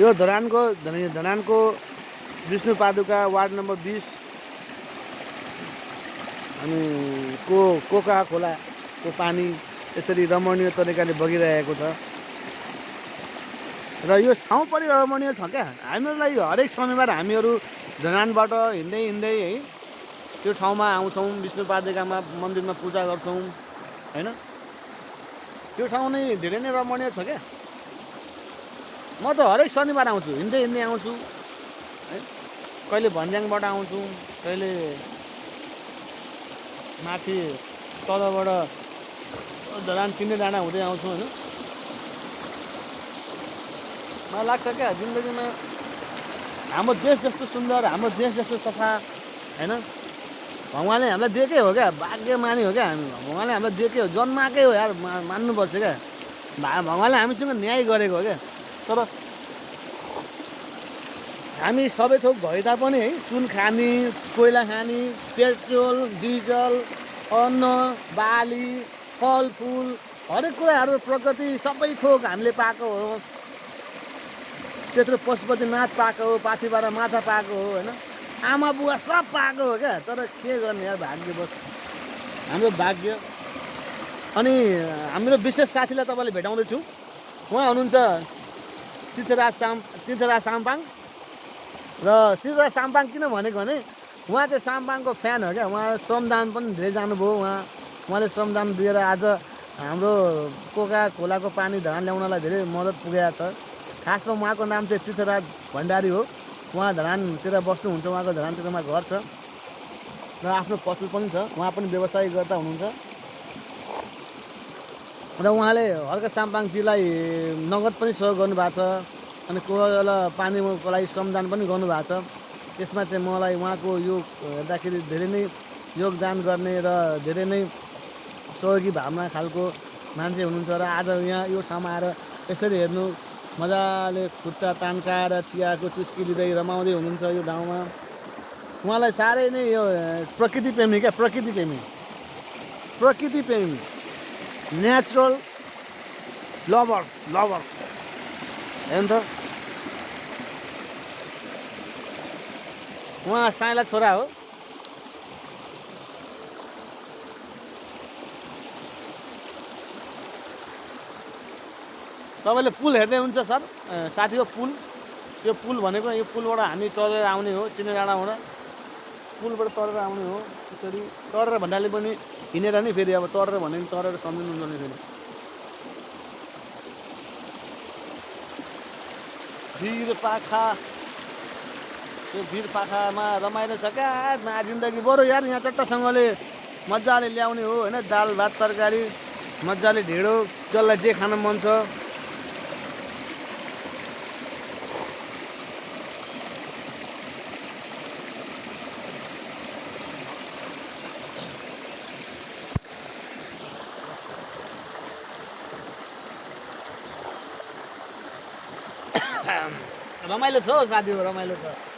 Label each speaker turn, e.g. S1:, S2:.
S1: यो धरानको विष्णु पादुका ward number 20 अनि कोका खोलाको पानी यसरी रमणीय तरिकाले बगिरहेको छ र यो ठाउँ पनि रमणीय छ क्या। हामीहरूलाई हरेक शनिबार हामीहरू धरानबाट हिँड्दै है त्यो ठाउँमा आउँछौँ, विष्णु पादुकामा मन्दिरमा पूजा गर्छौँ हैन। त्यो ठाउँ नै धेरै नै रमणीय छ क्या। म त हरेक शनिबार आउँछु, हिँड्दै आउँछु है। कहिले भन्ज्याङबाट आउँछु, कहिले माथि तलबाट धरान चिन्ने डाँडा हुँदै आउँछु होइन। मलाई लाग्छ क्या जिन्दगीमा हाम्रो देश जस्तो सुन्दर, हाम्रो देश जस्तो सफा होइन भगवान्ले हामीलाई दिएकै हो क्या। भाग्यमानी हो क्या हामी, भगवान्ले हामीलाई दिएकै हो, जन्माएकै हो यार, मान्नुपर्छ क्या। भगवान्ले हामीसँग न्याय गरेको हो क्या। तर हामी सबै थोक भए तापनि है सुन खाने, कोइला खाने, पेट्रोल डिजल, अन्न बाली, फलफुल हरेक कुराहरू प्रकृति सबै थोक हामीले पाएको हो। त्यत्रो पशुपतिनाथ पाएको हो, पाथिबाट माथा पाएको हो होइन, आमा बुवा सब पाएको हो क्या। तर के गर्ने यार, भाग्यवश हाम्रो भाग्य। अनि हाम्रो विशेष साथीलाई तपाईँले भेटाउँदैछु। उहाँ हुनुहुन्छ तीर्थराज साम्पाङ। र तीर्थराज साम्पाङ किन भनेको भने उहाँ चाहिँ साम्पाङको फ्यान हो क्या। उहाँ श्रमदान पनि धेरै जानुभयो। उहाँले श्रमदान दिएर आज हाम्रो कोका खोलाको पानी धरान ल्याउनलाई धेरै मद्दत पुगेको छ। खासमा उहाँको नाम चाहिँ तीर्थराज भण्डारी हो। उहाँ धरानतिर बस्नुहुन्छ, उहाँको धरानतिरमा घर छ र आफ्नो पसल पनि छ। उहाँ पनि व्यवसाय गर्दा हुनुहुन्छ र उहाँले हल्का साम्पाङजीलाई नगद पनि सहयोग गर्नुभएको छ। अनि कोही बेला पानीको लागि श्रमदान पनि गर्नुभएको छ। त्यसमा चाहिँ मलाई उहाँको यो हेर्दाखेरि धेरै नै योगदान गर्ने र धेरै नै सहयोगी भावना खालको मान्छे हुनुहुन्छ। र आज यहाँ यो ठाउँमा आएर यसरी हेर्नु, मजाले खुट्टा तान्काएर चियाको चुस्की लिँदै रमाउँदै हुनुहुन्छ यो ठाउँमा। उहाँलाई साह्रै नै यो प्रकृति प्रेमी क्या, प्रकृति प्रेमी नेचुरल लभर्स हेर्नु त। उहाँ साइला छोरा हो। तपाईँले पुल हेर्दै हुन्छ सर, साथीको पुल। यो पुल भनेको यो पुलबाट हामी तरेर आउने हो, चिन्ने डाँडाबाट पुलबाट तरेर आउने हो। त्यसरी तरेर भन्नाले पनि हिँडेर नि, फेरि अब तरेर भने पनि तरेर सम्झिनुहुन्छ नि। फेरि भिरपाखा, त्यो भिरपाखामा रमाइलो छ क्या जिन्दगी। बरु यार यहाँ चट्टसँगले मजाले ल्याउने हो होइन, दाल भात तरकारी मजाले ढेँडो, जसलाई जे खान मन छ। रमाइलो छ साथीहरू, रमाइलो छ।